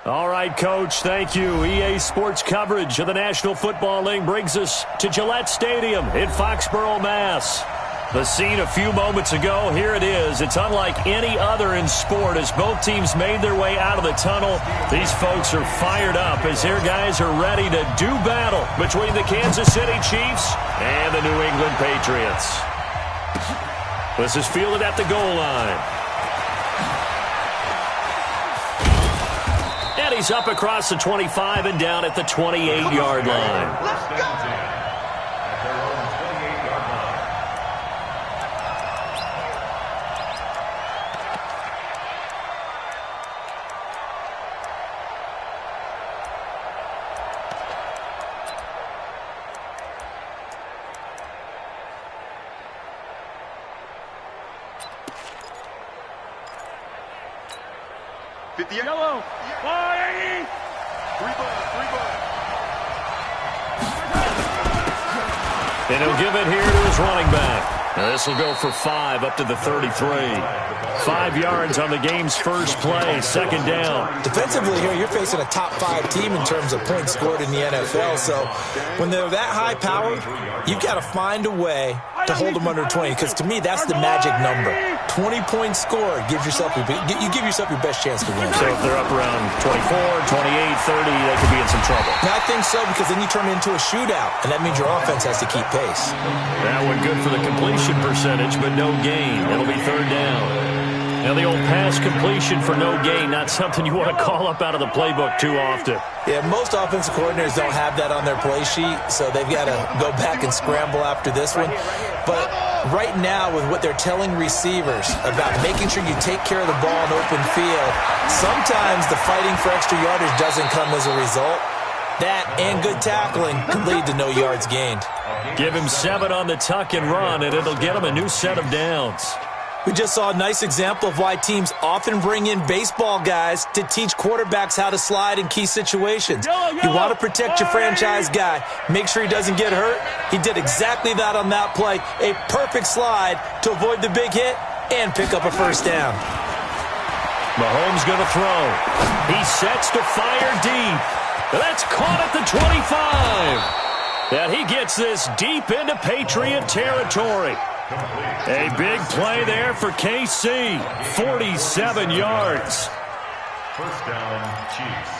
All right, Coach, thank you. EA Sports coverage of the National Football League brings us to Gillette Stadium in Foxborough, Mass. The scene a few moments ago, here it is. It's unlike any other in sport as both teams made their way out of the tunnel. These folks are fired up as their guys are ready to do battle between the Kansas City Chiefs and the New England Patriots. This is fielded at the goal line. And he's up across the 25 and down at the 28-yard line. Let's go! Yellow. Fire! Three bud. And he'll give it here to his running back. Now this will go for 5 up to the 33. 5 yards on the game's first play, second down. Defensively here, you're facing a top-5 team in terms of points scored in the NFL. So when they're that high-powered, you've got to find a way to hold them under 20. Because to me, that's the magic number. 20 points scored gives yourself you give yourself your best chance to win. So if they're up around 24, 28, 30, they could be in some trouble. And I think so, because then you turn it into a shootout, and that means your offense has to keep pace. That one good for the completion percentage, but no gain. It'll be third down. Now the old pass completion for no gain, not something you want to call up out of the playbook too often. Yeah, most offensive coordinators don't have that on their play sheet, so they've got to go back and scramble after this one. But right now, with what they're telling receivers about making sure you take care of the ball in open field, sometimes the fighting for extra yardage doesn't come as a result. That and good tackling could lead to no yards gained. Give him 7 on the tuck and run, and it'll get him a new set of downs. We just saw a nice example of why teams often bring in baseball guys to teach quarterbacks how to slide in key situations. You want to protect your franchise guy. Make sure he doesn't get hurt. He did exactly that on that play. A perfect slide to avoid the big hit and pick up a first down. Mahomes going to throw. He sets to fire deep. That's caught at the 25. And he gets this deep into Patriot territory. A big play there for KC. 47 yards. First down, Chiefs.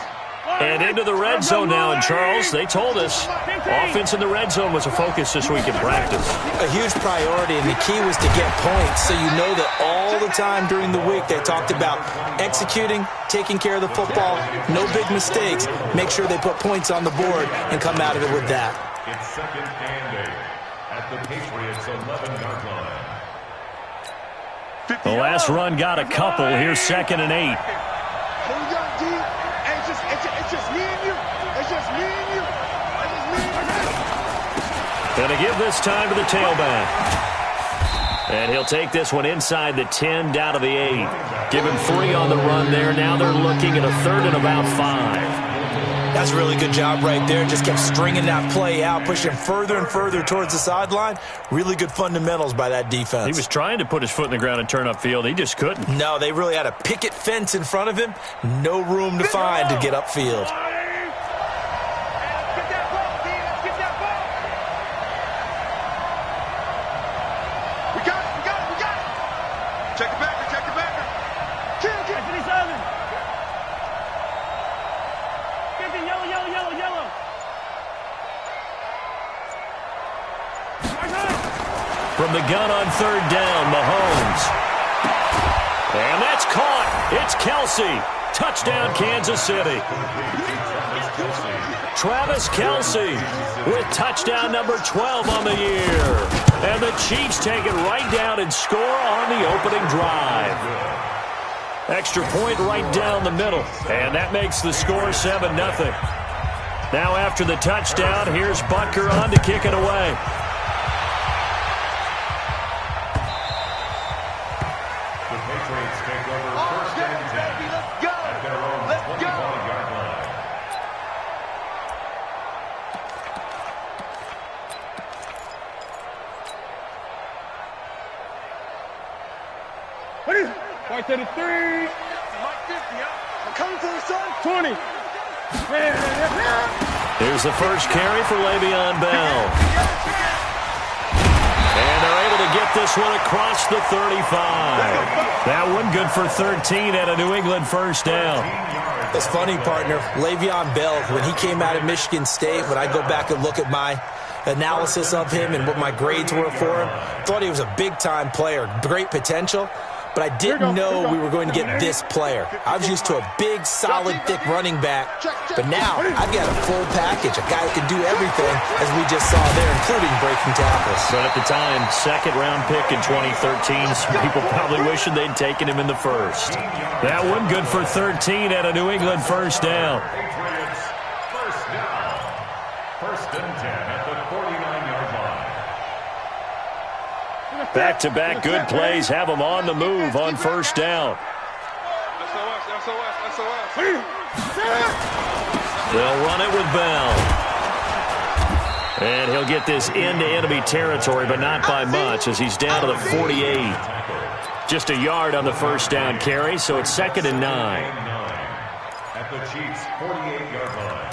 And into the red zone now. And, Charles, they told us offense in the red zone was a focus this week in practice. A huge priority, and the key was to get points. So you know that all the time during the week they talked about executing, taking care of the football, no big mistakes. Make sure they put points on the board and come out of it with that. It's second and 8 at the Patriots' 11-yard line. The last run got a couple. Here's second and 8. It's just me and you. It's just me and you. It's just me and you. Going to give this time to the tailback. And he'll take this one inside the 10 down to the 8. Give him 3 on the run there. Now they're looking at a third and about 5. That's a really good job right there. Just kept stringing that play out, pushing further and further towards the sideline. Really good fundamentals by that defense. He was trying to put his foot in the ground and turn upfield. He just couldn't. No, they really had a picket fence in front of him. No room to find to get upfield. We got it. Check it back. Kill. Yellow. From the gun on third down, Mahomes. And that's caught. It's Kelsey. Touchdown, Kansas City. Travis Kelsey with touchdown number 12 on the year. And the Chiefs take it right down and score on the opening drive. Extra point right down the middle. And that makes the score 7-0. Now after the touchdown, here's Butker on to kick it away. The Patriots take over first and 10 at their own 21-yard line. What is it? Right to the 3. Like 50, huh? I'm coming for you, son. 20. Here's the first carry for Le'Veon Bell. And they're able to get this one across the 35. That one good for 13 and a New England first down. It's funny, partner. Le'Veon Bell, when he came out of Michigan State, when I go back and look at my analysis of him and what my grades were for him, thought he was a big-time player, great potential, but I didn't know we were going to get this player. I was used to a big, solid, thick running back, but now I've got a full package, a guy who can do everything, as we just saw there, including breaking tackles. But at the time, second-round pick in 2013, some people probably wishing they'd taken him in the first. That one good for 13 and a New England first down. Patriots first down. First and 10 at the 49-yard line. Back-to-back good plays have them on the move on first down. They'll run it with Bell. And he'll get this into enemy territory, but not by much, as he's down to the 48. Just a yard on the first down carry, so it's 2nd and 9. At the Chiefs' 48-yard line.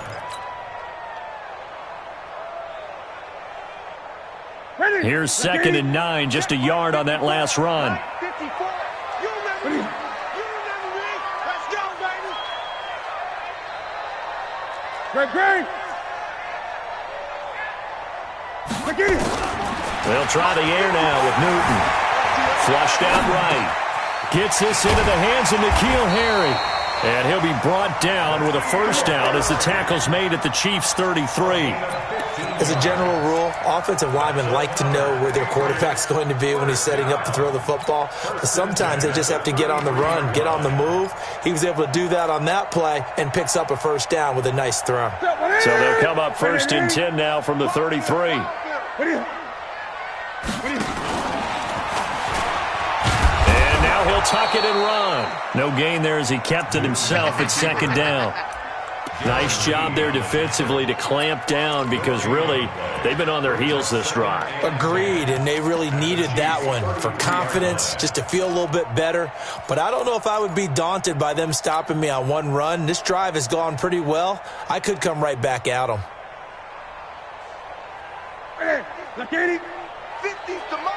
Here's 2nd and 9, just a yard on that last run. 54. You remember me. Let's go, baby. They'll try the air now with Newton. Flushed out right. Gets this into the hands of N'Keal Harry. And he'll be brought down with a first down as the tackle's made at the Chiefs' 33. As a general rule, offensive linemen like to know where their quarterback's going to be when he's setting up to throw the football. But sometimes they just have to get on the run, get on the move. He was able to do that on that play and picks up a first down with a nice throw. So they'll come up 1st and 10 now from the 33. And now he'll tuck it and run. No gain there as he kept it himself at 2nd down. Nice job there defensively to clamp down, because really they've been on their heels this drive. Agreed, and they really needed that one for confidence, just to feel a little bit better. But I don't know if I would be daunted by them stopping me on one run. This drive has gone pretty well. I could come right back at them. Look at him. 50's the mark.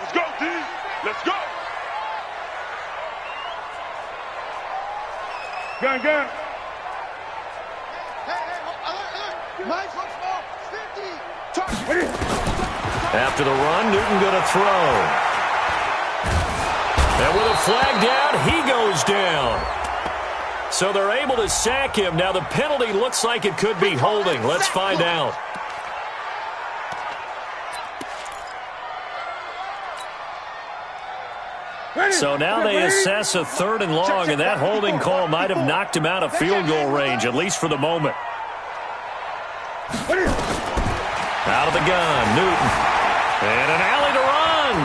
Let's go, D. Let's go. Gun. Nice, small. 50. After the run, Newton going to throw. And with a flag down, he goes down. So they're able to sack him. Now the penalty looks like it could be holding. Let's find out. So now they assess a 3rd and long, and that holding call might have knocked him out of field goal range, at least for the moment. Out of the gun, Newton. And an alley to run.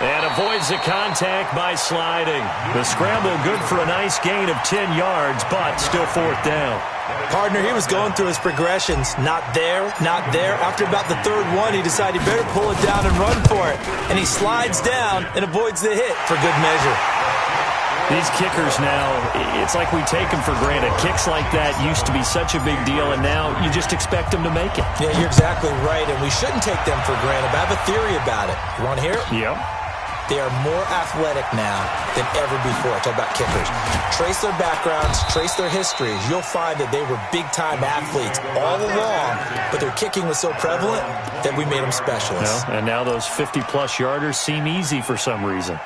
And avoids the contact by sliding. The scramble good for a nice gain of 10 yards, but still 4th down. Partner, he was going through his progressions. Not there, not there. After about the 3rd one, he decided he better pull it down and run for it. And he slides down and avoids the hit for good measure. These kickers now, it's like we take them for granted. Kicks like that used to be such a big deal, and now you just expect them to make it. Yeah, you're exactly right, and we shouldn't take them for granted. But I have a theory about it. You want to hear it? Yep. They are more athletic now than ever before. I talk about kickers. Trace their backgrounds, trace their histories. You'll find that they were big-time athletes all along, but their kicking was so prevalent that we made them specialists. Well, and now those 50-plus yarders seem easy for some reason.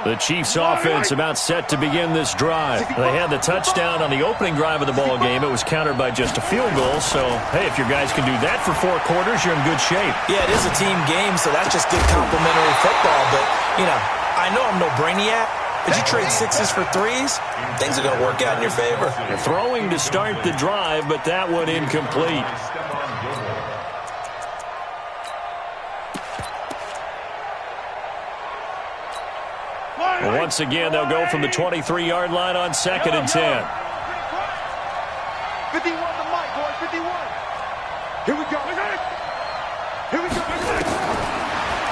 The Chiefs offense about set to begin this drive. They had the touchdown on the opening drive of the ball game. It was countered by just a field goal. So, hey, if your guys can do that for 4 quarters, you're in good shape. Yeah, it is a team game, so that's just good complimentary football. But, you know, I know I'm no brainiac, but you trade 6s for 3s, things are going to work out in your favor. They're throwing to start the drive, but that one incomplete. Well, once again, they'll go from the 23-yard line on 2nd and 10. 51 the mic, boys. 51. Here we go.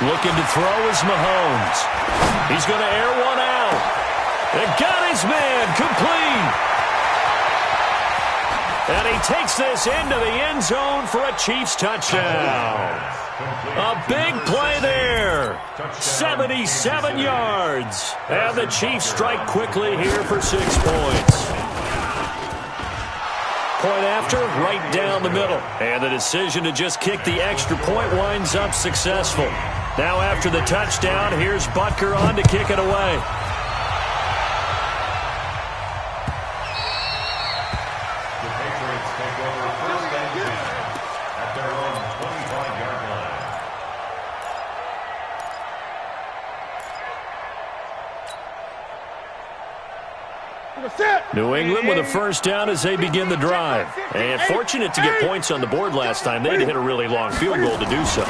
Looking to throw is Mahomes. He's going to air one out. And got his man complete. And he takes this into the end zone for a Chiefs touchdown. A big play there. 77 yards. And the Chiefs strike quickly here for 6 points. Point after, right down the middle. And the decision to just kick the extra point winds up successful. Now after the touchdown, here's Butker on to kick it away. The Patriots take over first and 10 at their own 25-yard line. New England with a first down as they begin the drive. And fortunate to get points on the board last time. They hit a really long field goal to do so.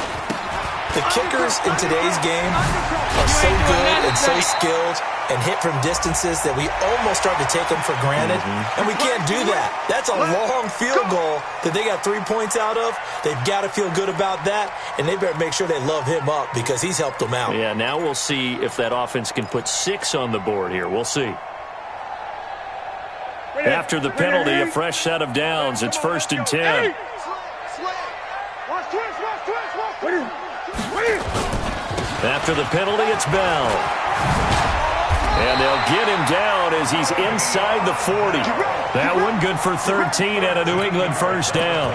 The kickers in today's game are so good and so skilled and hit from distances that we almost start to take them for granted. And we can't do that. That's a long field goal that they got 3 points out of. They've got to feel good about that, and they better make sure they love him up because he's helped them out. Yeah, now we'll see if that offense can put 6 on the board here. We'll see. After the penalty, a fresh set of downs. It's 1st and 10. After the penalty, it's Bell. And they'll get him down as he's inside the 40. That one good for 13 and a New England first down.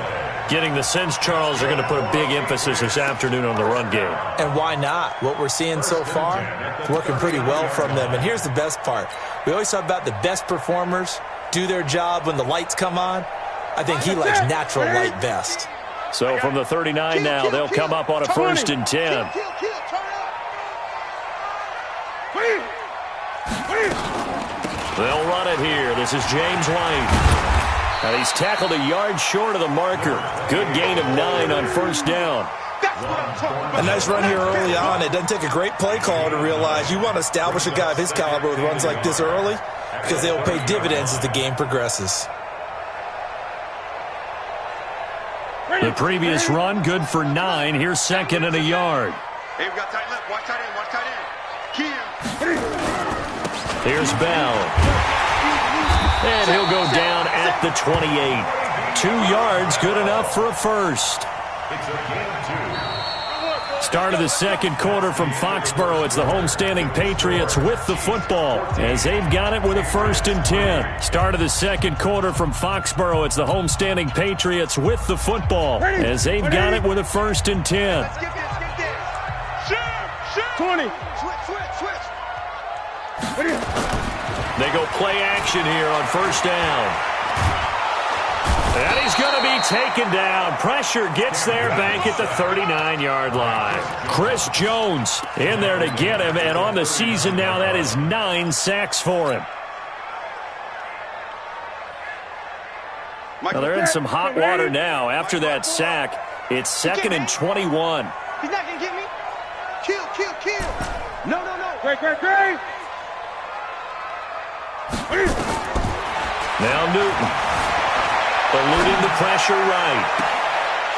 Getting the sense, Charles, are going to put a big emphasis this afternoon on the run game. And why not? What we're seeing so far, it's working pretty well from them. And here's the best part. We always talk about the best performers do their job when the lights come on. I think he likes natural light best. So from the 39 now, they'll come up on a 1st and 10. They'll run it here. This is James White. And he's tackled a yard short of the marker. Good gain of 9 on 1st down. A nice run here early on. It doesn't take a great play call to realize you want to establish a guy of his caliber with runs like this early because they'll pay dividends as the game progresses. The previous run, good for 9. Here's 2nd and a yard. Hey, we got tight left. Watch tight end. Watch tight end. Here's Bell. And he'll go down at the 28. 2 yards, good enough for a first. It's a gain of 2. Start of the second quarter from Foxborough. It's the homestanding Patriots with the football as they've got it with a 1st and 10. Start of the second quarter from Foxborough. It's the homestanding Patriots with the football as they've got it with a 1st and 10. Let's get this. 20. Switch. They go play action here on 1st down. And he's going to be taken down. Pressure gets there back at the 39-yard line. Chris Jones in there to get him, and on the season now, that is 9 sacks for him. Now they're in some hot water now. After that sack, it's 2nd and 21. He's not going to get me. Kill. No. Great. Now Newton. Eluding the pressure right.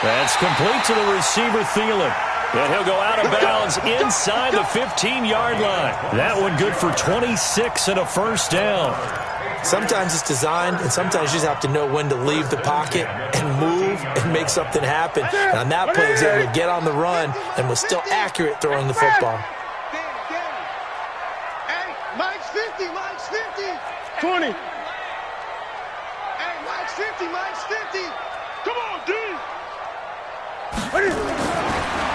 That's complete to the receiver, Thielen. And he'll go out of bounds inside the 15-yard line. That one good for 26 and a 1st down. Sometimes it's designed, and sometimes you just have to know when to leave the pocket and move and make something happen. And on that play, he was able to get on the run and was still accurate throwing the football. Hey, Mike's 50. 20. Mike's 50. Come on, D.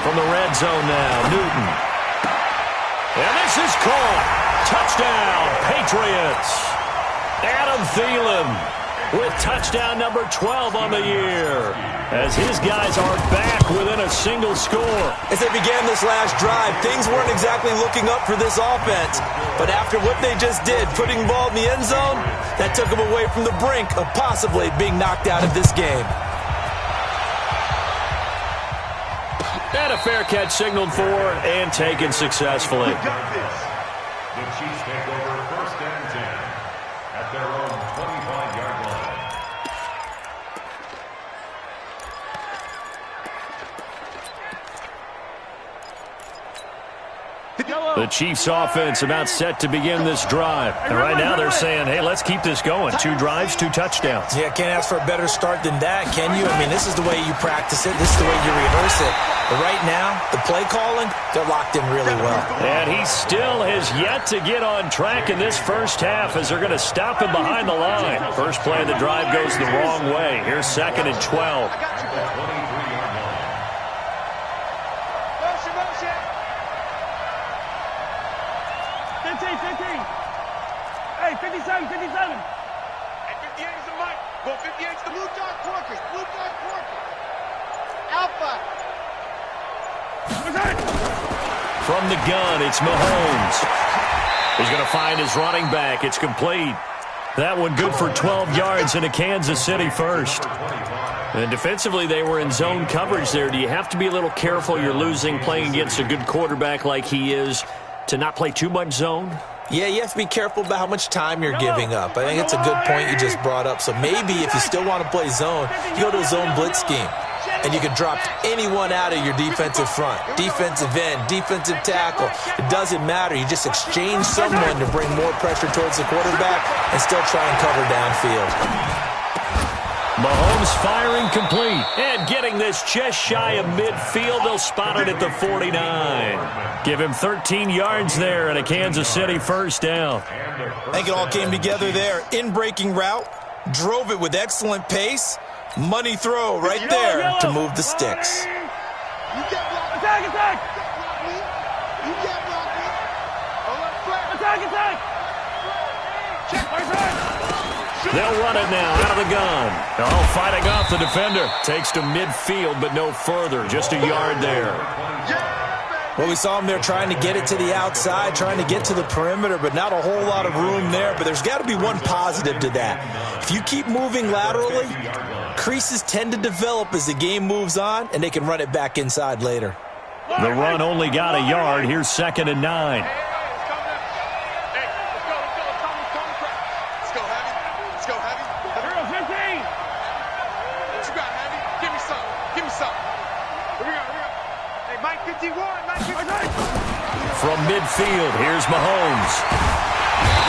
From the red zone now, Newton. And this is caught. Touchdown, Patriots. Adam Thielen with touchdown number 12 on the year as his guys are back within a single score. As they began this last drive, things weren't exactly looking up for this offense. But after what they just did, putting the ball in the end zone, that took them away from the brink of possibly being knocked out of this game. And a fair catch signaled for and taken successfully. The Chiefs take over 1st and 10 at their own 25-yard line. The Chiefs offense about set to begin this drive. And right now they're saying, hey, let's keep this going. 2 drives, 2 touchdowns. Yeah, can't ask for a better start than that, can you? I mean, this is the way you practice it. This is the way you rehearse it. But right now, the play calling, they're locked in really well. And he still has yet to get on track in this first half as they're going to stop him behind the line. First play of the drive goes the wrong way. Here's 2nd and 12. Hey, 57, 57. Hey, 58 is the mic. Go 58 is the blue dog porkers. Blue dog porkers. Alpha. From the gun, it's Mahomes. He's going to find his running back. It's complete. That one good for 12 yards in a Kansas City first. And defensively, they were in zone coverage there. Do you have to be a little careful? You're losing playing against a good quarterback like he is to not play too much zone? Yeah, you have to be careful about how much time you're giving up. I think it's a good point you just brought up. So maybe if you still want to play zone, you go to a zone blitz scheme. And you can drop anyone out of your defensive front. Defensive end, defensive tackle. It doesn't matter. You just exchange someone to bring more pressure towards the quarterback and still try and cover downfield. Mahomes firing complete. And getting this just shy of midfield. They'll spot it at the 49. Give him 13 yards there and a Kansas City first down. I think it all came together there. In-breaking route. Drove it with excellent pace. Money throw right there to move the sticks. Attack, attack! You get blocked me. Attack, attack! They'll run it now out of the gun. Oh, fighting off the defender. Takes to midfield, but no further. Just a yard there. Well, we saw him there trying to get it to the outside, trying to get to the perimeter, but not a whole lot of room there. But there's got to be one positive to that. If you keep moving laterally, creases tend to develop as the game moves on, and they can run it back inside later. The run only got a yard. Here's 2nd and 9. From midfield, here's Mahomes.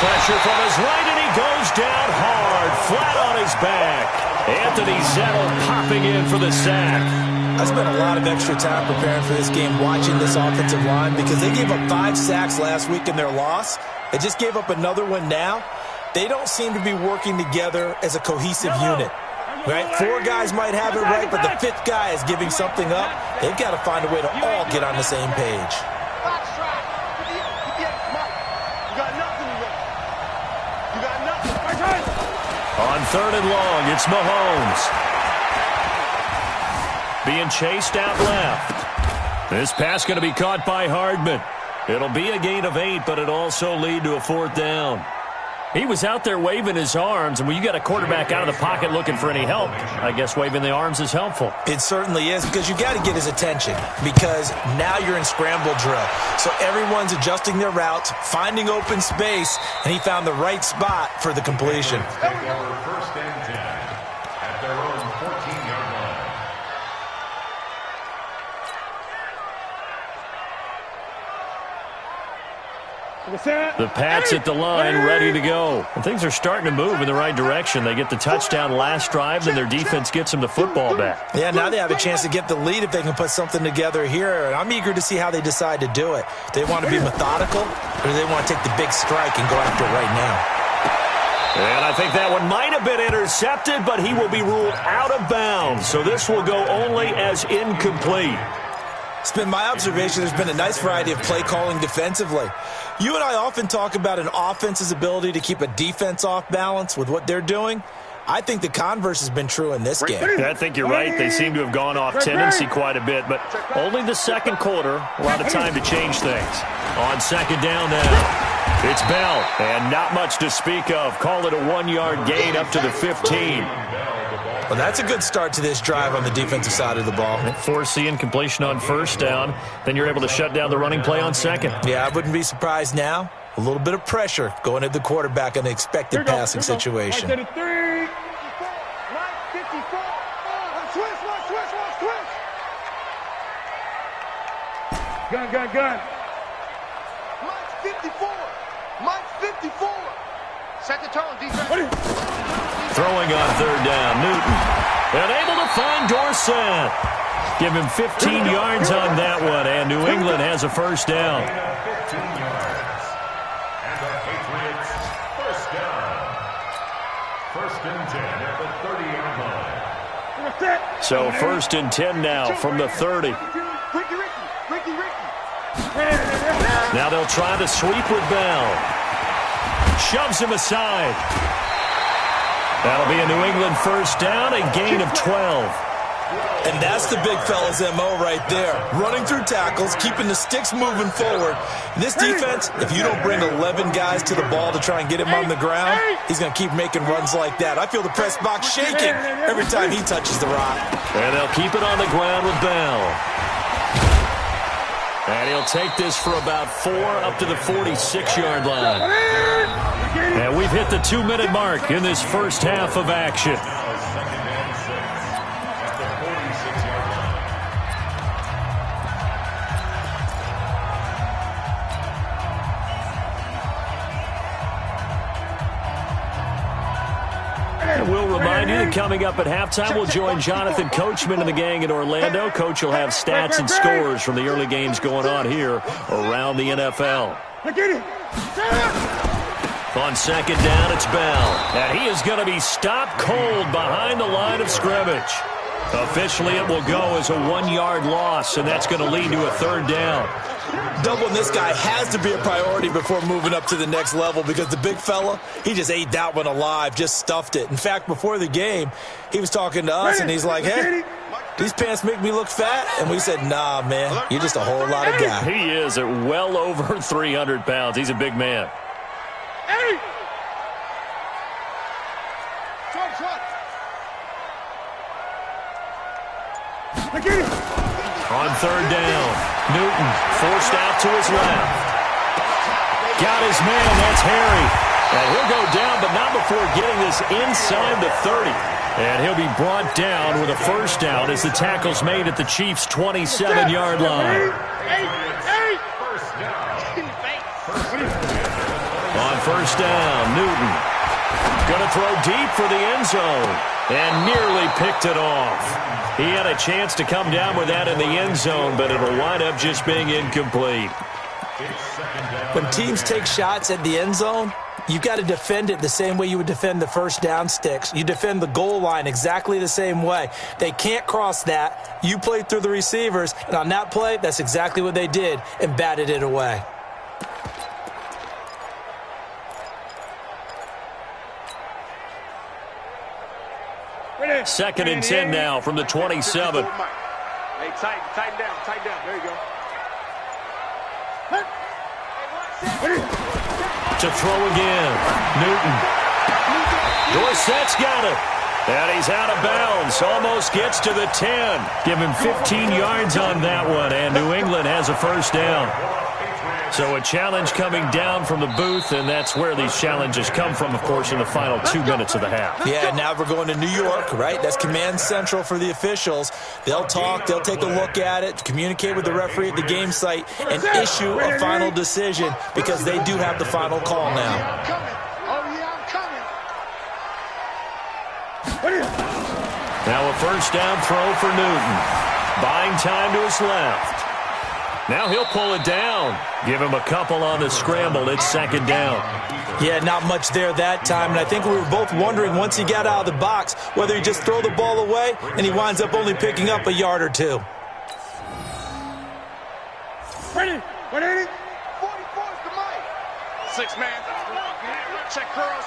Pressure from his right, and he goes down hard, flat on his back. Anthony Zettel popping in for the sack. I spent a lot of extra time preparing for this game, watching this offensive line, because they gave up 5 sacks last week in their loss. They just gave up another one now. They don't seem to be working together as a cohesive unit. Right? 4 guys might have it right, but the 5th guy is giving something up. They've got to find a way to all get on the same page. On 3rd and long, it's Mahomes. Being chased out left. This pass going to be caught by Hardman. It'll be a gain of 8, but it'll also lead to a 4th down. He was out there waving his arms, and when you got a quarterback out of the pocket looking for any help, I guess waving the arms is helpful. It certainly is, because you got to get his attention, because now you're in scramble drill. So everyone's adjusting their routes, finding open space, and he found the right spot for the completion. First and 10 at their own 14-yard line. The Pats at the line, ready to go. And things are starting to move in the right direction. They get the touchdown last drive, then their defense gets them the football back. Yeah, now they have a chance to get the lead if they can put something together here. And I'm eager to see how they decide to do it. Do they want to be methodical, or do they want to take the big strike and go after it right now? And I think that one might have been intercepted, but he will be ruled out of bounds. So this will go only as incomplete. It's been my observation there's been a nice variety of play calling defensively. You and I often talk about an offense's ability to keep a defense off balance with what they're doing. I think the converse has been true in this game. I think you're right. They seem to have gone off tendency quite a bit, but only the second quarter, a lot of time to change things. On 2nd down now, it's Bell, and not much to speak of. Call it a 1-yard gain up to the 15. Well, that's a good start to this drive on the defensive side of the ball. Forcing incompletion on 1st down. Then you're able to shut down the running play on 2nd. Yeah, I wouldn't be surprised now. A little bit of pressure going at the quarterback in an expected passing situation. Gun, gun, gun. 54. Mike's 54. Set the tone, defense. Throwing on third down, Newton. And able to find Dorsett. Give him 15 yards on that one, and New England has a first down. 15 yards. And the Patriots first down. First and 10 at the 30-yard line. So first and 10 now from the 30. Now they'll try to sweep with Bell. Shoves him aside. That'll be a New England first down, a gain of 12. And that's the big fella's MO right there. Running through tackles, keeping the sticks moving forward. In this defense, if you don't bring 11 guys to the ball to try and get him on the ground, he's going to keep making runs like that. I feel the press box shaking every time he touches the rock. And they'll keep it on the ground with Bell. And he'll take this for about 4 up to the 46-yard line. And we've hit the 2-minute mark in this first half of action. We'll remind you that coming up at halftime, we'll join Jonathan Coachman and the gang in Orlando. Coach will have stats and scores from the early games going on here around the NFL. On second down, it's Bell. And he is going to be stopped cold behind the line of scrimmage. Officially, it will go as a 1-yard loss, and that's going to lead to a third down. Doubling this guy has to be a priority before moving up to the next level because the big fella, he just ate that one alive, just stuffed it. In fact, before the game, he was talking to us, and he's like, hey, these pants make me look fat. And we said, nah, man, you're just a whole lot of guy. He is at well over 300 pounds. He's a big man. On third down, Newton forced out to his left. Got his man, that's Harry. And he'll go down, but not before getting this inside the 30. And he'll be brought down with a first down as the tackle's made at the Chiefs' 27-yard line. On first down, Newton going to throw deep for the end zone and nearly picked it off. He had a chance to come down with that in the end zone, but it'll wind up just being incomplete. When teams take shots at the end zone, you've got to defend it the same way you would defend the first down sticks. You defend the goal line exactly the same way. They can't cross that. You play through the receivers, and on that play, that's exactly what they did and batted it away. Second and 10 now from the 27. Hey, tighten down. There you go. To throw again, Newton. Dorsett's got it. And he's out of bounds. Almost gets to the 10. Give him 15 yards on that one, and New England has a first down. So a challenge coming down from the booth, and that's where these challenges come from, of course, in the final 2 minutes of the half. Yeah, now we're going to New York, right? That's command central for the officials. They'll talk, they'll take a look at it, communicate with the referee at the game site, and issue a final decision because they do have the final call now. Now a first down throw for Newton. Buying time to his left. Now he'll pull it down. Give him a couple on the scramble. It's second down. Yeah, not much there that time. And I think we were both wondering once he got out of the box whether he just throw the ball away and he winds up only picking up a yard or two. Ready? 180. 44's the mic. 6 man. Check curls.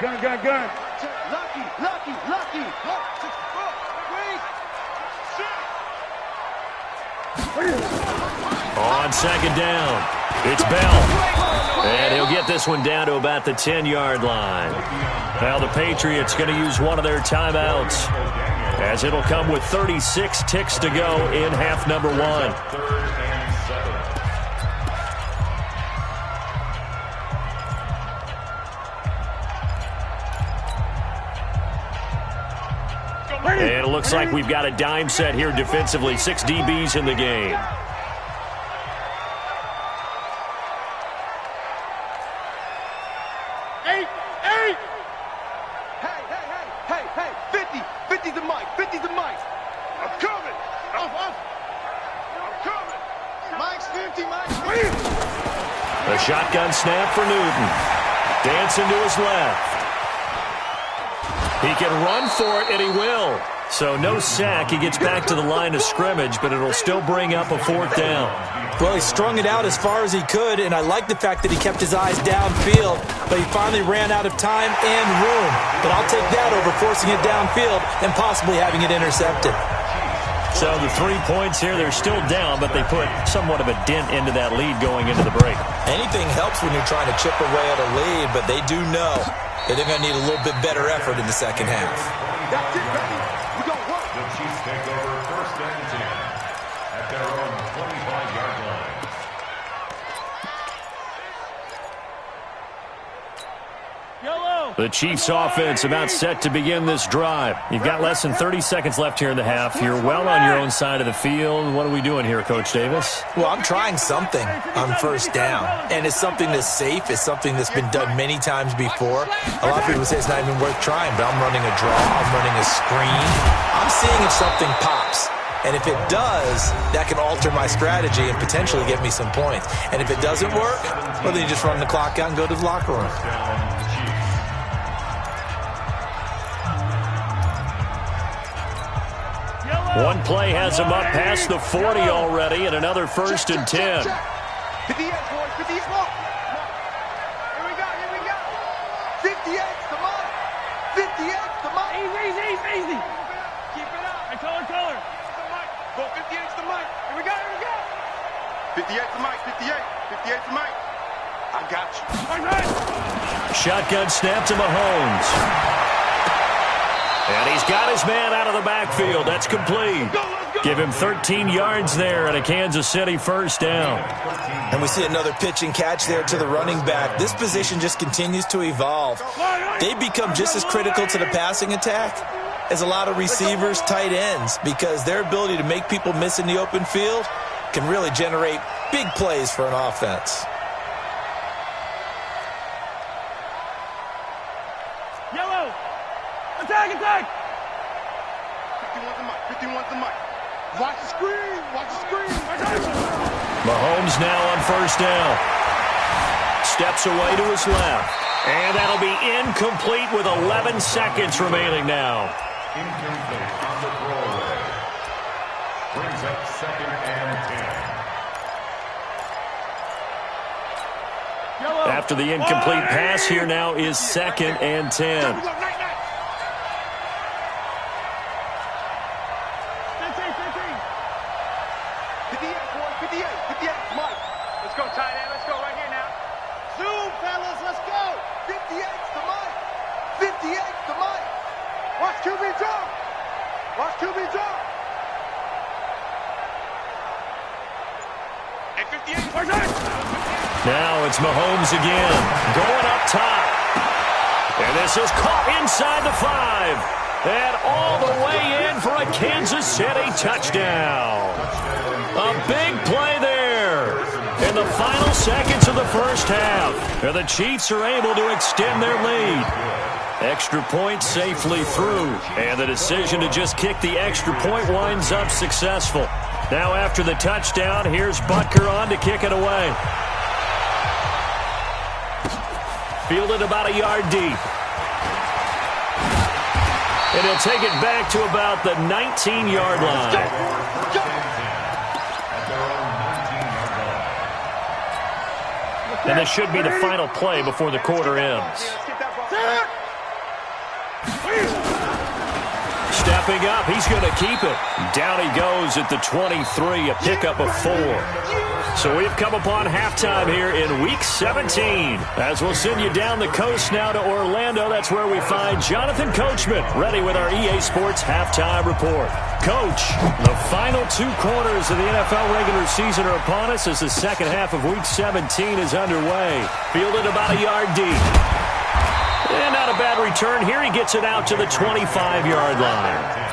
Gun. Lucky. On second down, it's Bell. And he'll get this one down to about the 10-yard line. Now the Patriots going to use one of their timeouts, as it'll come with 36 ticks to go in half number 1. And it looks like we've got a dime set here defensively. 6 DBs in the game. The shotgun snap for Newton. Dancing to his left. He can run for it, and he will. So no sack. He gets back to the line of scrimmage, but it'll still bring up a 4th down. Well, he strung it out as far as he could, and I like the fact that he kept his eyes downfield, but he finally ran out of time and room. But I'll take that over forcing it downfield and possibly having it intercepted. So the 3 points here, they're still down, but they put somewhat of a dent into that lead going into the break. Anything helps when you're trying to chip away at a lead, but they do know that they're going to need a little bit better effort in the second half. That's it, baby. We gon' work. The Chiefs take over 1st and 10 at their own 25-yard line. The Chiefs offense about set to begin this drive. You've got less than 30 seconds left here in the half. You're well on your own side of the field. What are we doing here, Coach Davis? Well, I'm trying something on 1st down, and it's something that's safe. It's something that's been done many times before. A lot of people say it's not even worth trying, but I'm running a draw. I'm running a screen. I'm seeing if something pops. And if it does, that can alter my strategy and potentially get me some points. And if it doesn't work, well, then you just run the clock out and go to the locker room. One play has him up past the 40 already, and another 1st and 10. 58, boys, 58. Here we go. 58's the mark. 58's the mark. Easy. Keep it up. Hey, color. Go, 58's the mic. Here we go. 58's the mic. 58's the mic. I got you. Shotgun snap to Mahomes. And he's got his man out of the backfield. That's complete. Give him 13 yards there and a Kansas City 1st down. And we see another pitch and catch there to the running back. This position just continues to evolve. They become just as critical to the passing attack as a lot of receivers, tight ends, because their ability to make people miss in the open field can really generate big plays for an offense. Yellow. Attack. 51's the mic. Watch the screen. Mahomes now on 1st down. Steps away to his left. And that'll be incomplete with 11 seconds remaining now. Incomplete on the throwaway. Brings up 2nd and 10. After the incomplete pass, here now is 2nd and 10. Now it's Mahomes again, going up top. And this is caught inside the 5. And all the way in for a Kansas City touchdown. A big play there in the final seconds of the 1st half. And the Chiefs are able to extend their lead. Extra point safely through. And the decision to just kick the extra point winds up successful. Now after the touchdown, here's Butker on to kick it away. Fielded about a yard deep. And he'll take it back to about the 19-yard line. And this should be the final play before the quarter ends. Stepping up, he's going to keep it. Down he goes at the 23, a pickup of 4. So we've come upon halftime here in Week 17. As we'll send you down the coast now to Orlando, that's where we find Jonathan Coachman, ready with our EA Sports Halftime Report. Coach, the final 2 quarters of the NFL regular season are upon us as the second half of Week 17 is underway. Fielded about a yard deep. And not a bad return. Here he gets it out to the 25-yard line.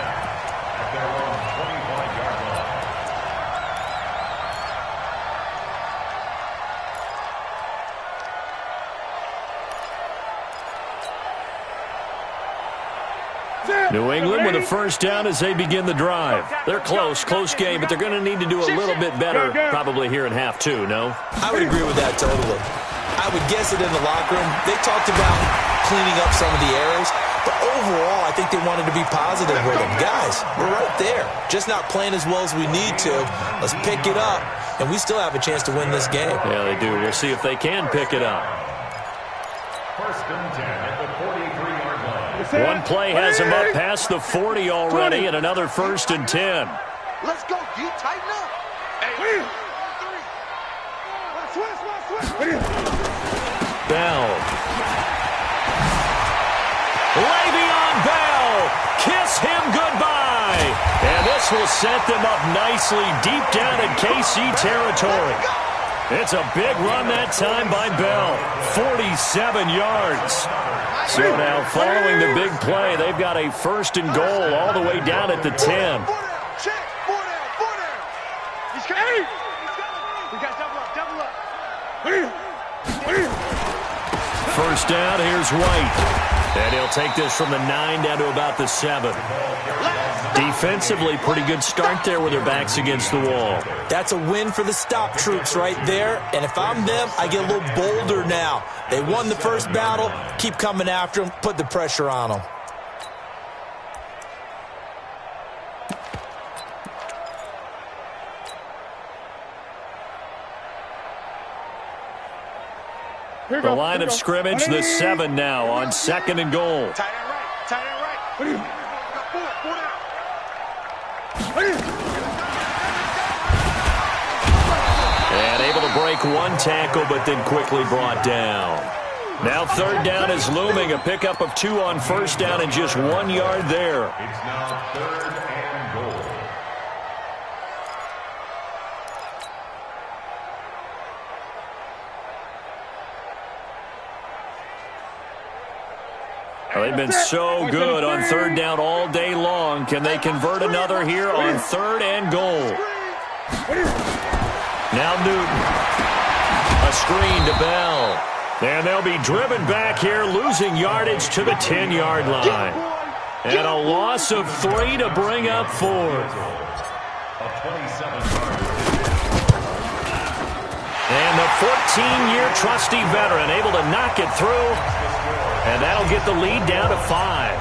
New England with a first down as they begin the drive. They're close game, but they're going to need to do a little bit better probably here in half two, no? I would agree with that totally. I would guess it in the locker room. They talked about cleaning up some of the errors, but overall, I think they wanted to be positive with them. Guys, we're right there. Just not playing as well as we need to. Let's pick it up, and we still have a chance to win this game. Yeah, they do. We'll see if they can pick it up. First and 10 at the 43-yard line. One play has him up past the 40 already, and another first and 10. Let's go, D. Tighten up. Hey. Bell. Le'Veon Bell. Kiss him goodbye. And this will set them up nicely deep down in KC territory. It's a big run that time by Bell. 47 yards. So now following the big play, they've got a first and goal all the way down at the 10. Check. 4 down. He's coming. We got double up. First down, here's White. And he'll take this from the 9 down to about the 7. Defensively, pretty good start there with their backs against the wall. That's a win for the stop troops right there. And if I'm them, I get a little bolder now. They won the first battle. Keep coming after them. Put the pressure on them. The line of scrimmage, the 7 now on second and goal. Tight end right. And able to break one tackle, but then quickly brought down. Now third down is looming. A pickup of 2 on first down and just 1 yard there. It's now third and goal. Well, they've been so good on third down all day long. Can they convert another here on third and goal? Now Newton. A screen to Bell. And they'll be driven back here, losing yardage to the 10-yard line. And a loss of 3 to bring up fourth. A 27-yarder. And the 14-year trusty veteran able to knock it through. And that'll get the lead down to 5.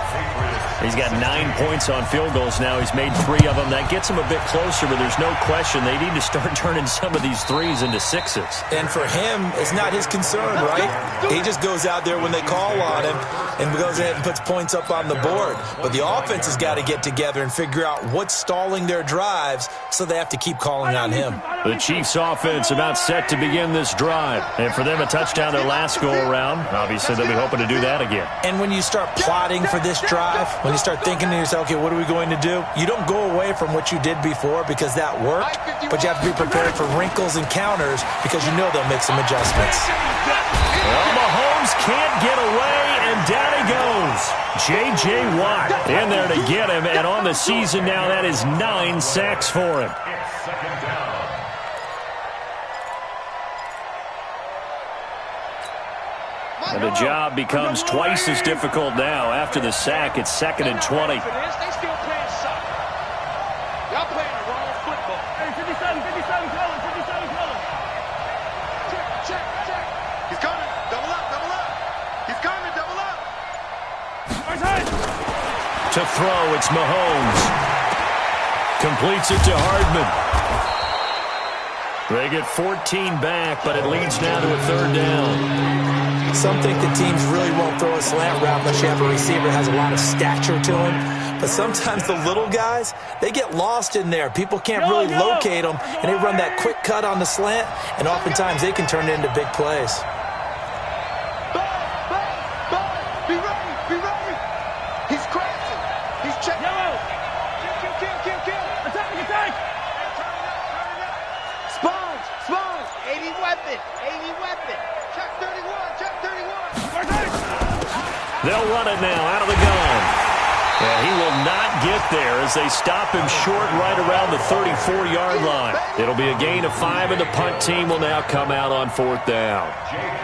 He's got 9 points on field goals now. He's made 3 of them. That gets him a bit closer, but there's no question they need to start turning some of these threes into 6s. And for him, it's not his concern, right? He just goes out there when they call on him and goes ahead and puts points up on the board. But the offense has got to get together and figure out what's stalling their drives, so they have to keep calling on him. The Chiefs' offense about set to begin this drive. And for them, a touchdown their last go-around. Obviously, they'll be hoping to do that again. And when you start plotting for this drive, when you start thinking to yourself, okay, what are we going to do? You don't go away from what you did before because that worked, but you have to be prepared for wrinkles and counters because you know they'll make some adjustments. Well, Mahomes can't get away, and down he goes. J.J. Watt in there to get him, and on the season now, that is 9 sacks for him. It's second down. And the job becomes twice as difficult now. After the sack, it's 2nd and 20. They still playing soccer. Y'all playing the wrong football. Hey, 57 color. Check. He's coming. Double up. He's coming. Double up. To throw, it's Mahomes. Completes it to Hardman. They get 14 back, but it leads now to a third down. Some think that teams really won't throw a slant route unless you have a receiver that has a lot of stature to him. But sometimes the little guys, they get lost in there. People can't really locate them, and they run that quick cut on the slant, and oftentimes they can turn it into big plays. Be ready. He's crashing. He's checking. Kill. Attack. Turn it up. Sponge. 80 weapon. Check 31. They'll run it now out of the gun. And he will not get there as they stop him short right around the 34-yard line. It'll be a gain of 5, and the punt team will now come out on 4th down.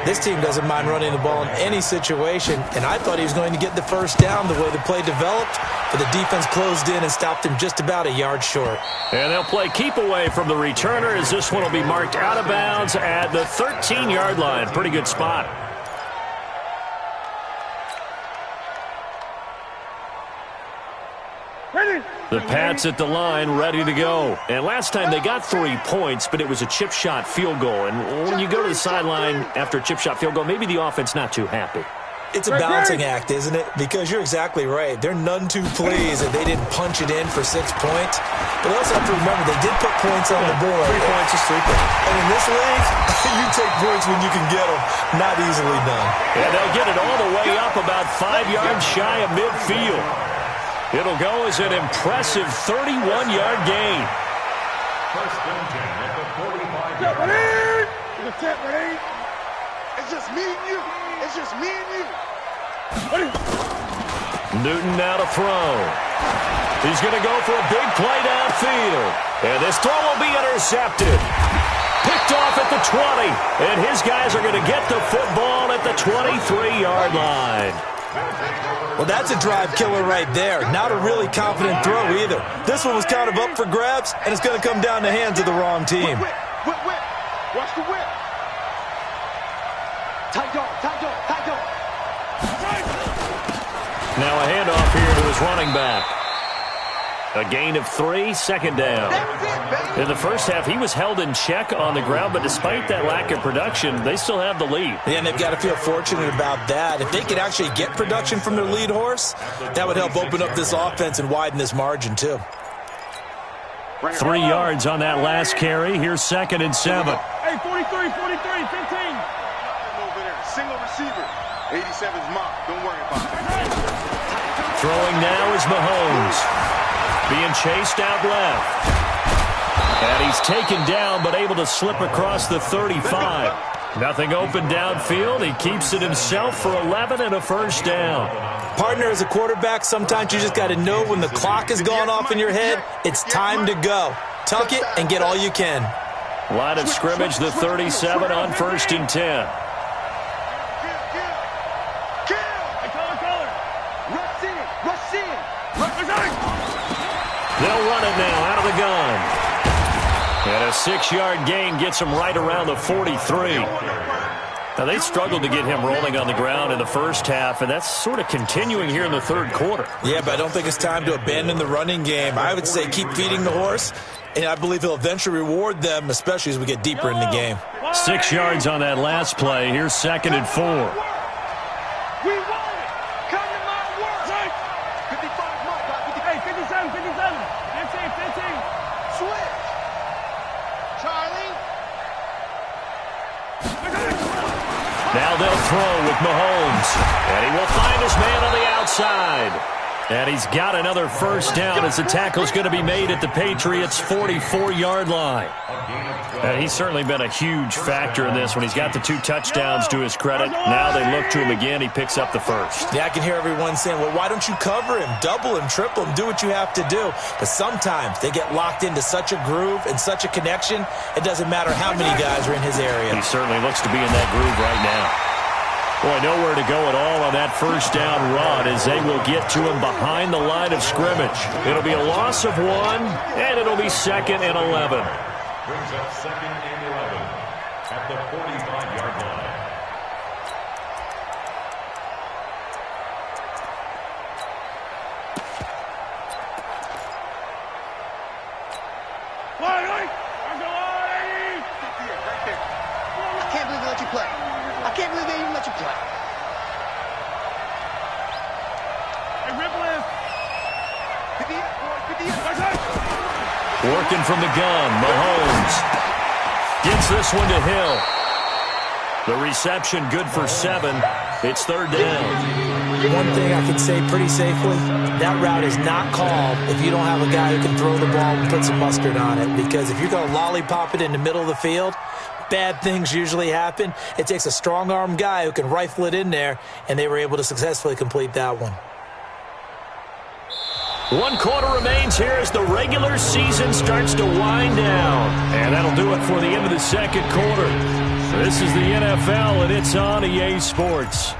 This team doesn't mind running the ball in any situation, and I thought he was going to get the first down the way the play developed, but the defense closed in and stopped him just about a yard short. And they'll play keep away from the returner as this one will be marked out of bounds at the 13-yard line. Pretty good spot. The Pats at the line, ready to go. And last time they got 3 points, but it was a chip shot field goal. And when you go to the sideline after a chip shot field goal, maybe the offense not too happy. It's a balancing act, isn't it? Because you're exactly right. They're none too pleased that they didn't punch it in for 6 points. But also have to remember, they did put points on the board. 3 points is 3 points. And in this league, you take points when you can get them. Not easily done. And they'll get it all the way up about 5 yards shy of midfield. It'll go as an impressive 31-yard gain. First and 10 at the 45-yard line. It's just me and you. It's just me and you. Newton now to throw. He's going to go for a big play downfield. And this throw will be intercepted. Picked off at the 20. And his guys are going to get the football at the 23-yard line. Well, that's a drive killer right there. Not a really confident throw either. This one was kind of up for grabs, and it's going to come down the hands of the wrong team. Whip. Watch the whip. Tight dog. Now a handoff here to his running back. A gain of 3, 2nd down. In the first half, he was held in check on the ground, but despite that lack of production, they still have the lead. Yeah, and they've got to feel fortunate about that. If they could actually get production from their lead horse, that would help open up this offense and widen this margin, too. 3 yards on that last carry. Here's 2nd and 7. Hey, 43, 15. Over there, single receiver. 87's mine. Don't worry about it. Throwing now is Mahomes. Being chased out left. And he's taken down, but able to slip across the 35. Nothing open downfield. He keeps it himself for 11 and a first down. Partner, as a quarterback, sometimes you just got to know when the clock has gone off in your head, it's time to go. Tuck it and get all you can. Line of scrimmage, the 37 on 1st and 10. They'll run it now out of the gun. And a 6-yard gain gets him right around the 43. Now, they struggled to get him rolling on the ground in the first half, and that's sort of continuing here in the 3rd quarter. Yeah, but I don't think it's time to abandon the running game. I would say keep feeding the horse, and I believe he'll eventually reward them, especially as we get deeper in the game. 6 yards on that last play. Here's 2nd and 4. We want it. Come to my work. 55, my God. 57. 15. Switch. Charlie. Now they'll throw with Mahomes. And he will find his man on the outside. And he's got another first down as the tackle's going to be made at the Patriots' 44-yard line. And he's certainly been a huge factor in this when he's got the 2 touchdowns to his credit. Now they look to him again. He picks up the first. Yeah, I can hear everyone saying, well, why don't you cover him? Double him, triple him, do what you have to do. But sometimes they get locked into such a groove and such a connection, it doesn't matter how many guys are in his area. He certainly looks to be in that groove right now. Boy, nowhere to go at all on that first down run as they will get to him behind the line of scrimmage. It'll be a loss of 1, and it'll be 2nd and 11. Brings up 2nd and 11 at the 45-yard line. Right there. I can't believe they let you play. I can't believe they even let you play. Hey, Ripley. 58. Working from the gun, Mahomes gets this one to Hill. The reception good for 7. It's 3rd down. One thing I can say pretty safely, that route is not called if you don't have a guy who can throw the ball and put some mustard on it. Because if you're going to lollipop it in the middle of the field, bad things usually happen. It takes a strong-arm guy who can rifle it in there, and they were able to successfully complete that one. 1 quarter remains here as the regular season starts to wind down. And that'll do it for the end of the second quarter. This is the NFL, and it's on EA Sports.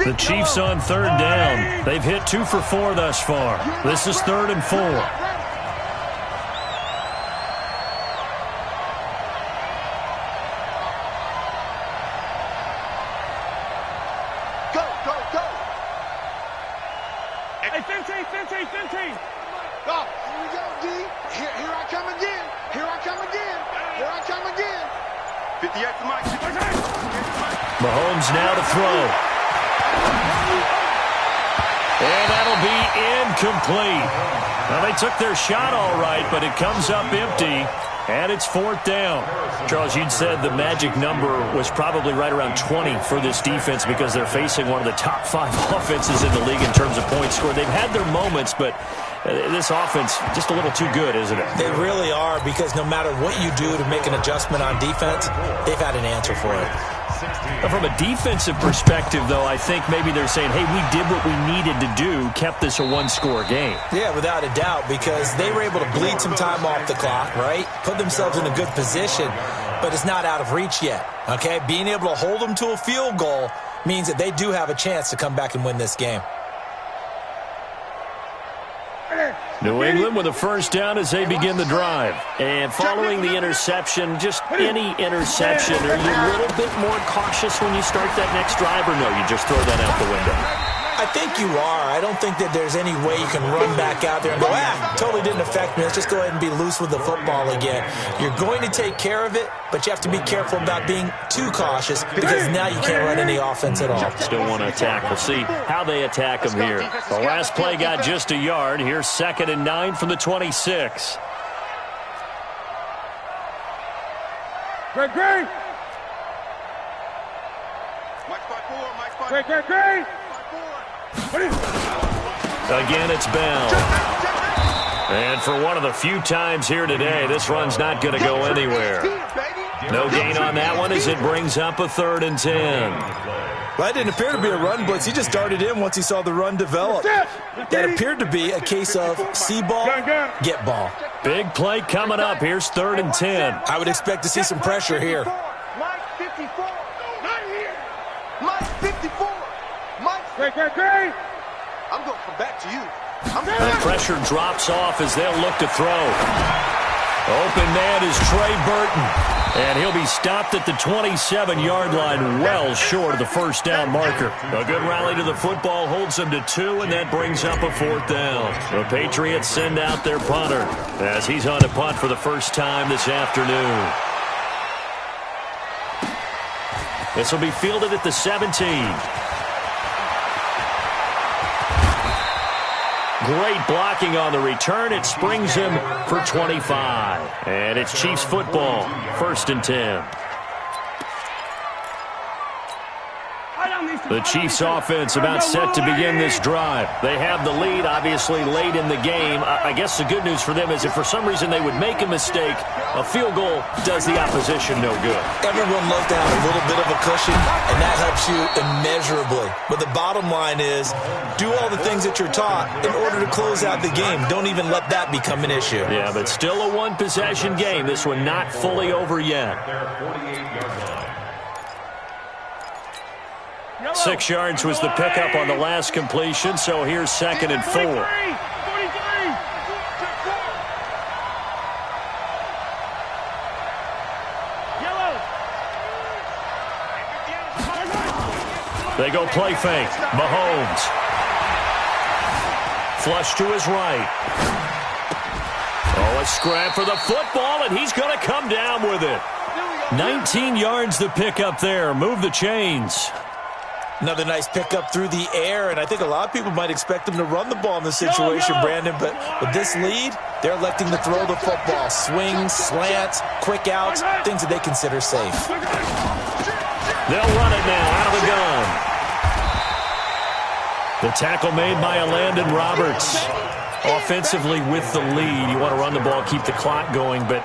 The Chiefs on 3rd down. They've hit 2 for 4 thus far. This is 3rd and 4. Hey, 15. Go. Here we go, D. Here I come again. Here I come again. 58 for Mike. Mahomes now to throw. And that'll be incomplete. Well, they took their shot all right, but it comes up empty, and it's 4th down. Charles, you'd said the magic number was probably right around 20 for this defense because they're facing one of the top 5 offenses in the league in terms of points scored. They've had their moments, but this offense just a little too good, isn't it? They really are, because no matter what you do to make an adjustment on defense, they've had an answer for it. From a defensive perspective, though, I think maybe they're saying, hey, we did what we needed to do, kept this a 1-score game. Yeah, without a doubt, because they were able to bleed some time off the clock, right? Put themselves in a good position, but it's not out of reach yet, okay? Being able to hold them to a field goal means that they do have a chance to come back and win this game. New England with a 1st down as they begin the drive. And following the interception, just any interception, are you a little bit more cautious when you start that next drive, or no, you just throw that out the window? I think you are. I don't think that there's any way you can run back out there and go, totally didn't affect me. Let's just go ahead and be loose with the football again. You're going to take care of it, but you have to be careful about being too cautious because now you can't run any offense at all. Still want to attack. We'll see how they attack them here. The last play got just a yard. Here's 2nd and 9 from the 26. Great. Great. Again, it's Bell. And for one of the few times here today, this run's not going to go anywhere. No gain on that one as it brings up a 3rd and 10. Well, that didn't appear to be a run blitz. He just darted in once he saw the run develop. That appeared to be a case of see ball, get ball. Big play coming up. Here's 3rd and 10. I would expect to see some pressure here. Mike 54. Not here. Mike 54. Great. I'm going to come back to you. The pressure drops off as they'll look to throw. Open man is Trey Burton. And he'll be stopped at the 27-yard line, well short of the 1st down marker. A good rally to the football holds them to 2, and that brings up a 4th down. The Patriots send out their punter as he's on to punt for the first time this afternoon. This will be fielded at the 17. Great blocking on the return. It springs him for 25. And it's Chiefs football, 1st and 10. The Chiefs offense about set to begin this drive. They have the lead, obviously, late in the game. I guess the good news for them is if for some reason they would make a mistake, a field goal does the opposition no good. Everyone loves to have a little bit of a cushion, and that helps you immeasurably. But the bottom line is, do all the things that you're taught in order to close out the game. Don't even let that become an issue. Yeah, but still a one-possession game. This one not fully over yet. 6 yards was the pickup on the last completion, so here's 2nd and 4. They go play fake. Mahomes. Flush to his right. Oh, a scrap for the football, and he's going to come down with it. 19 yards the pickup there. Move the chains. Another nice pickup through the air, and I think a lot of people might expect them to run the ball in this situation, Brandon, but with this lead, they're electing to throw the football. Swings, slants, quick outs, things that they consider safe. They'll run it now out of the gun. The tackle made by Landon Roberts. Offensively with the lead, you want to run the ball, keep the clock going, but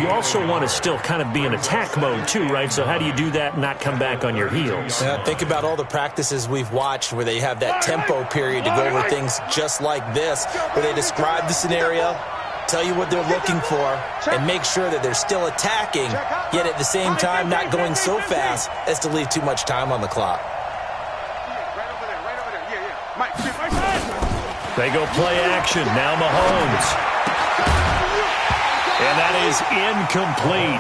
you also want to still kind of be in attack mode too, right? So how do you do that and not come back on your heels? Yeah, think about all the practices we've watched where they have that tempo period to go over things just like this, where they describe the scenario, tell you what they're looking for, and make sure that they're still attacking, yet at the same time not going so fast as to leave too much time on the clock. They go play action. Now Mahomes. And that is incomplete.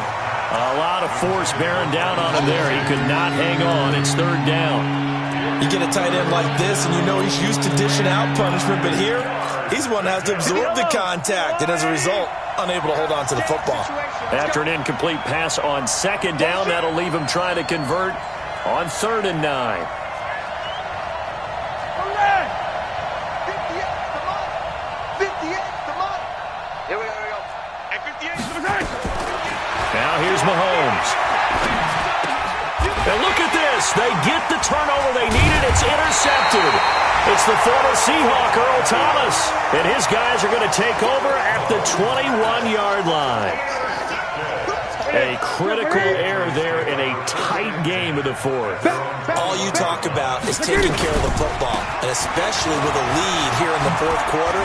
A lot of force bearing down on him there. He could not hang on. It's third down. You get a tight end like this, and you know he's used to dishing out punishment, but here, he's one that has to absorb the contact, and as a result, unable to hold on to the football. After an incomplete pass on second down, that'll leave him trying to convert on 3rd and 9. Now here's Mahomes. And look at this. They get the turnover they needed. It's intercepted. It's the former Seahawk, Earl Thomas. And his guys are going to take over at the 21-yard line. A critical error there in a tight game of the fourth. All you talk about is taking care of the football, and especially with a lead here in the fourth quarter,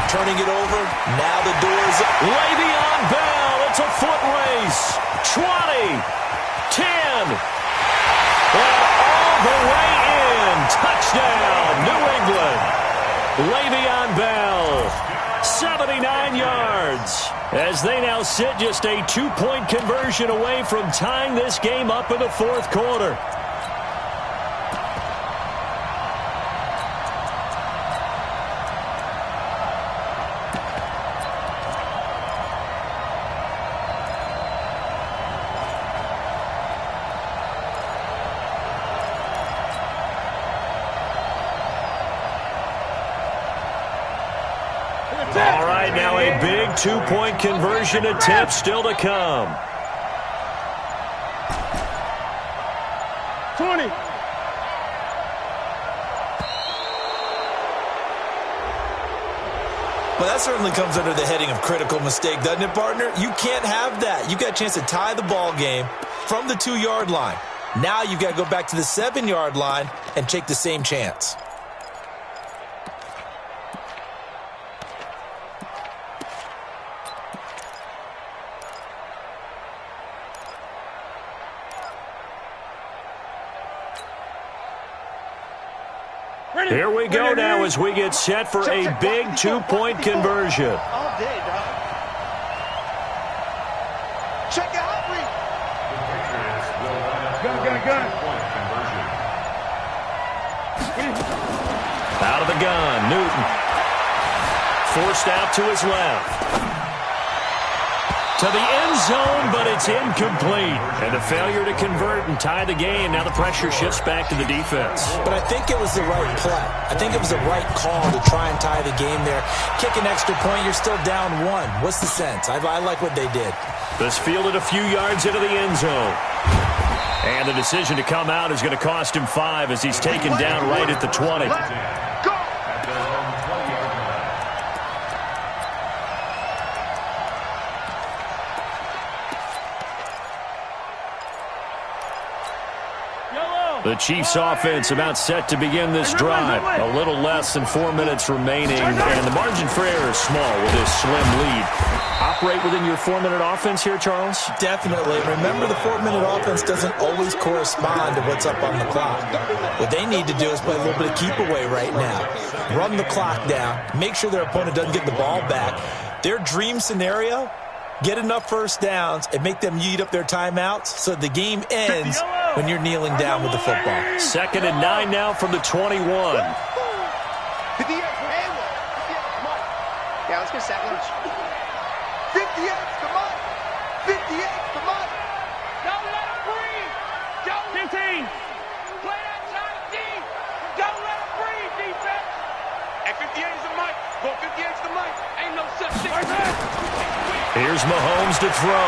turning it over, now the door's up. Le'Veon Bell, it's a foot race. 20, 10, and all the way in. Touchdown, New England. Le'Veon Bell, 79 yards. As they now sit just a 2-point conversion away from tying this game up in the fourth quarter. All right, now a big 2-point conversion attempt still to come. 20. Well, that certainly comes under the heading of critical mistake, doesn't it, partner? You can't have that. You've got a chance to tie the ball game from the 2-yard line. Now you've got to go back to the 7-yard line and take the same chance. Here we go now as we get set for a big 2-point conversion. All day, dog. Check out, Reed. The Patriots will line up Gun. point conversion. Out of the gun, Newton. Forced out to his left. To the end zone, but it's incomplete. And a failure to convert and tie the game. Now the pressure shifts back to the defense. But I think it was the right play. I think it was the right call to try and tie the game there. Kick an extra point, you're still down 1. What's the sense? I like what they did. This fielded a few yards into the end zone. And the decision to come out is going to cost him 5 as he's taken down right at the 20. Go. At their own 20-yard line. The Chiefs offense about set to begin this drive. A little less than 4 minutes remaining, and the margin for error is small with this slim lead. Operate within your 4-minute offense here, Charles? Definitely. Remember, the 4-minute offense doesn't always correspond to what's up on the clock. What they need to do is play a little bit of keep away right now. Run the clock down. Make sure their opponent doesn't get the ball back. Their dream scenario, get enough first downs and make them eat up their timeouts so the game ends when you're kneeling down with the football. 2nd and 9 now from the 21. 58. Yeah, let's get sack lunch. 58, come on. 58, come on. Don't let him breathe. Don't. 15. Play that side D. Don't let him breathe, defense. At 58 is the mic. Go 58 is the mic. Ain't no such thing. Here's Mahomes to throw.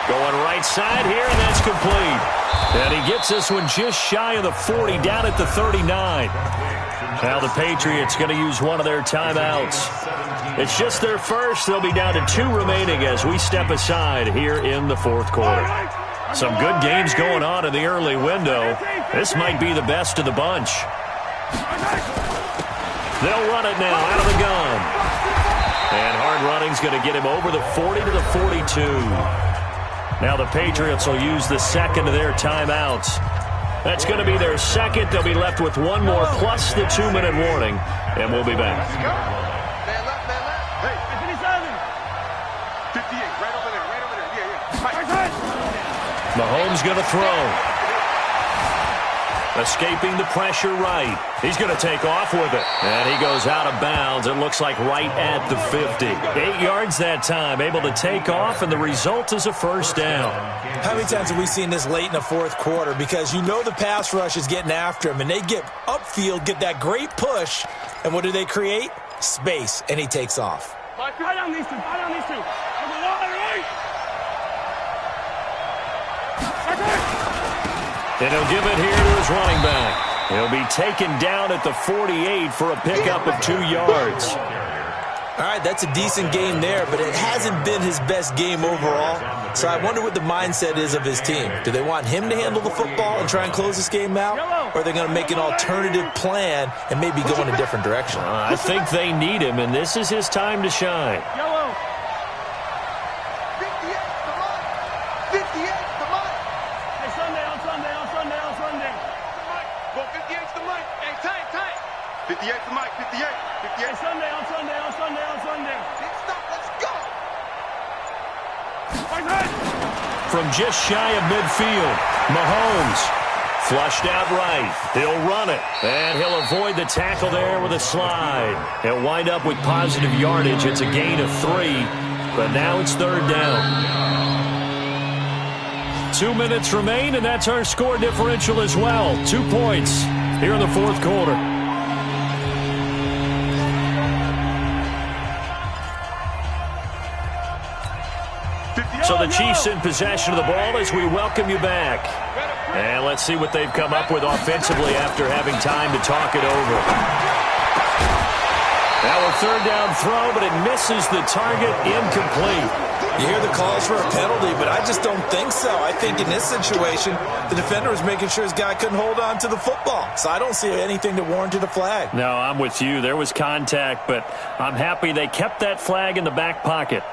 Going right side here, and that's complete. And he gets this one just shy of the 40, down at the 39. Now the Patriots going to use one of their timeouts. It's just their first. They'll be down to 2 remaining as we step aside here in the fourth quarter. Some good games going on in the early window. This might be the best of the bunch. They'll run it now out of the gun. And hard running's going to get him over the 40 to the 42. Now the Patriots will use the second of their timeouts. That's going to be their second. They'll be left with one more plus the 2-minute warning. And we'll be back. Man left. Hey, 57. 58, right over there. Yeah. Mahomes going to throw. Escaping the pressure right. He's going to take off with it. And he goes out of bounds. It looks like right at the 50. 8 yards that time. Able to take off, and the result is a first down. How many times have we seen this late in the fourth quarter? Because you know the pass rush is getting after him, and they get upfield, get that great push, and what do they create? Space, and he takes off. Right on these two. And he'll give it here to his running back. He'll be taken down at the 48 for a pickup of 2 yards. All right, that's a decent game there, but it hasn't been his best game overall. So I wonder what the mindset is of his team. Do they want him to handle the football and try and close this game out? Or are they going to make an alternative plan and maybe go in a different direction? I think they need him, and this is his time to shine. 58's the mic, 58. 58. On Sunday. Stop, let's go. From just shy of midfield, Mahomes flushed out right. He'll run it, and he'll avoid the tackle there with a slide. He'll wind up with positive yardage. It's a gain of 3, but now it's third down. 2 minutes remain, and that's our score differential as well. 2 points here in the fourth quarter. So the Chiefs in possession of the ball as we welcome you back. And let's see what they've come up with offensively after having time to talk it over. Now a third down throw, but it misses the target, incomplete. You hear the calls for a penalty, but I just don't think so. I think in this situation, the defender was making sure his guy couldn't hold on to the football. So I don't see anything that warranted a flag. No, I'm with you. There was contact, but I'm happy they kept that flag in the back pocket.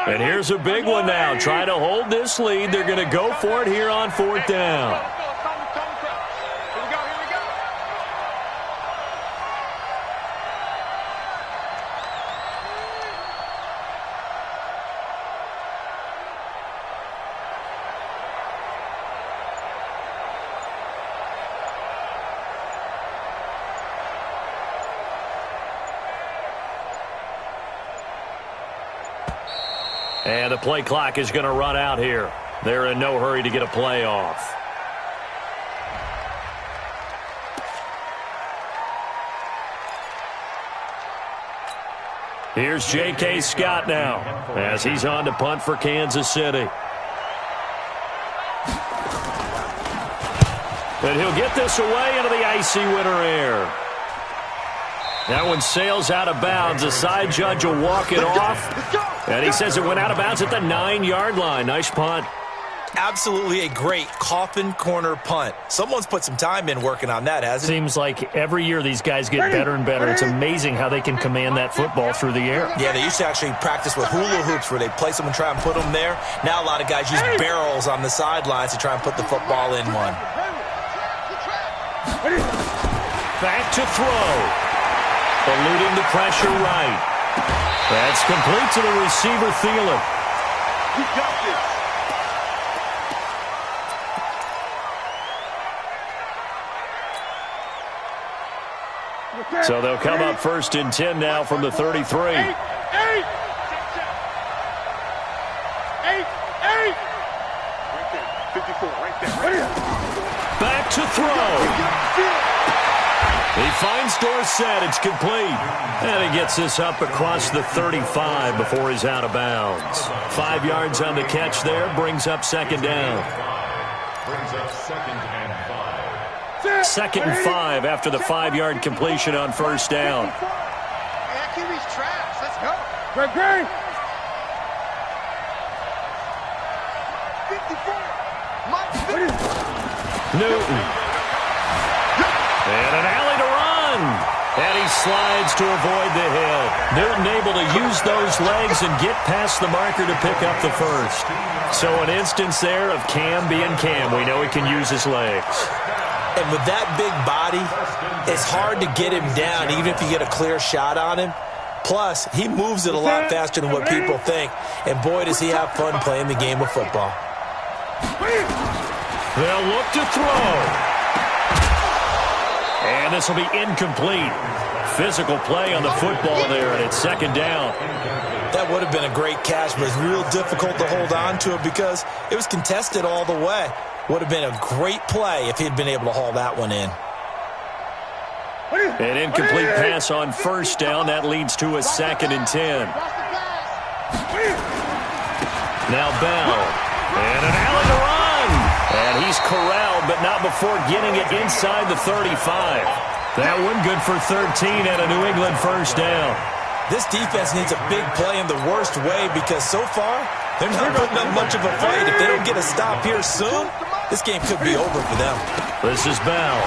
And here's a big one now. Trying to hold this lead. They're going to go for it here on 4th down. And the play clock is going to run out here. They're in no hurry to get a play off. Here's J.K. Scott now as he's on to punt for Kansas City. And he'll get this away into the icy winter air. That one sails out of bounds. The side judge will walk it off. And he says it went out of bounds at the 9-yard line. Nice punt. Absolutely a great coffin corner punt. Someone's put some time in working on that, hasn't it? Seems like every year these guys get better and better. It's amazing how they can command that football through the air. Yeah, they used to actually practice with hula hoops where they place them and try and put them there. Now a lot of guys use barrels on the sidelines to try and put the football in one. Back to throw. Eluding the pressure right. That's complete to the receiver, Thielen. You got this. So they'll come up 1st and 10 now from the 33. Eight. Right there, 54, right there. Back to throw. He finds Dorsett. It's complete. And he gets this up across the 35 before he's out of bounds. 5 yards on the catch there. Brings up 2nd down. Brings up 2nd and 5. 2nd and 5 after the 5-yard completion on 1st down. That QB's trash. Let's go. Great. 54. Newton. And an alley to run. And he slides to avoid the hill. Newton able to use those legs and get past the marker to pick up the first. So an instance there of Cam being Cam. We know he can use his legs. And with that big body, it's hard to get him down even if you get a clear shot on him. Plus, he moves it a lot faster than what people think. And boy, does he have fun playing the game of football. They'll look to throw. And this will be incomplete. Physical play on the football there, and it's 2nd down. That would have been a great catch, but it's real difficult to hold on to it because it was contested all the way. Would have been a great play if he'd been able to haul that one in. An incomplete pass on 1st down. That leads to a 2nd and 10. Now Bell. And an alley to run. And he's corralled, but not before getting it inside the 35. That one good for 13 and a New England 1st down. This defense needs a big play in the worst way because so far, they're not putting up much of a fight. If they don't get a stop here soon, this game could be over for them. This is Bell.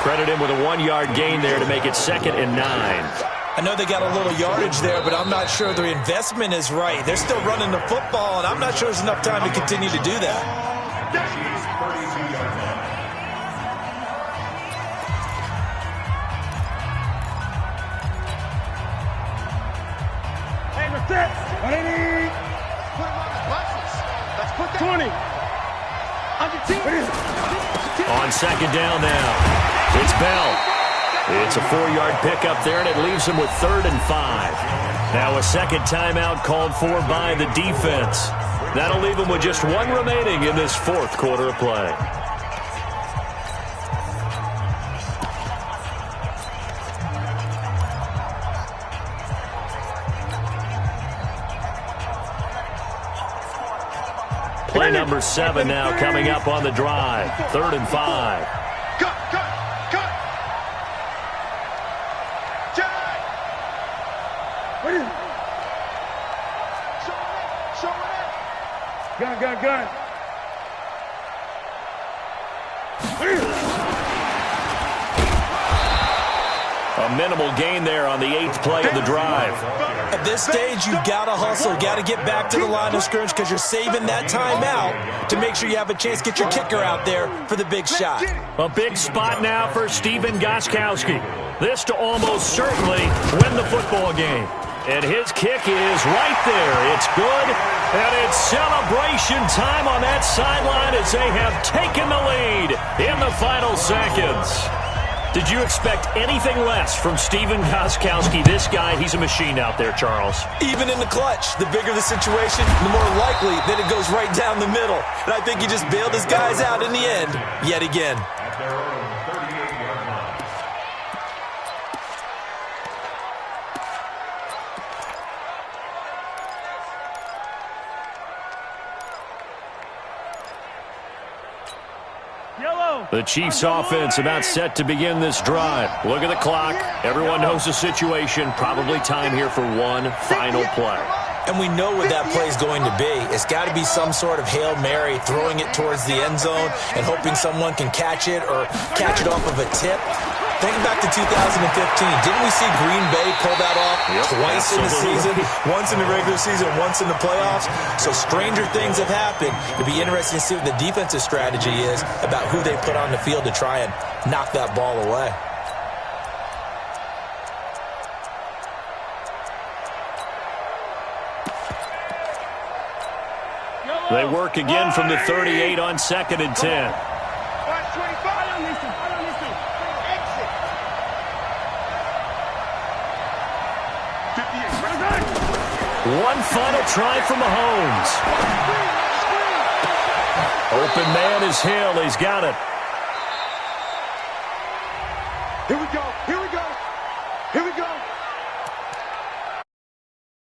Credit him with a 1-yard gain there to make it 2nd and 9. I know they got a little yardage there, but I'm not sure their investment is right. They're still running the football, and I'm not sure there's enough time to continue to do that. Hey, what's that? What do you need? Put him on his buses. Let's put that. 20. On 2nd down now. It's Bell. It's a 4-yard pickup there, and it leaves him with 3rd and 5. Now a 2nd timeout called for by the defense. That'll leave him with just 1 remaining in this 4th quarter of play. Play number 7 now coming up on the drive. 3rd and 5. Cut. Show it up. Gun. A minimal gain there on the 8th play of the drive. At this stage, you've got to hustle, got to get back to the line of scrimmage because you're saving that timeout to make sure you have a chance to get your kicker out there for the big shot. A big spot now for Stephen Gostkowski. This to almost certainly win the football game. And his kick is right there. It's good, and it's celebration time on that sideline as they have taken the lead in the final seconds. Did you expect anything less from Stephen Gostkowski? This guy, he's a machine out there, Charles. Even in the clutch, the bigger the situation, the more likely that it goes right down the middle. And I think he just bailed his guys out in the end yet again. At their own 38-yard line. The Chiefs offense about set to begin this drive. Look at the clock. Everyone knows the situation. Probably time here for one final play. And we know what that play is going to be. It's got to be some sort of Hail Mary, throwing it towards the end zone and hoping someone can catch it or catch it off of a tip. Think back to 2015. Didn't we see Green Bay pull that off twice in the season? Once in the regular season, once in the playoffs. So stranger things have happened. It'd be interesting to see what the defensive strategy is about who they put on the field to try and knock that ball away. They work again from the 38 on 2nd and 10. One final try for Mahomes. Open man is Hill. He's got it. Here we go. Here we go.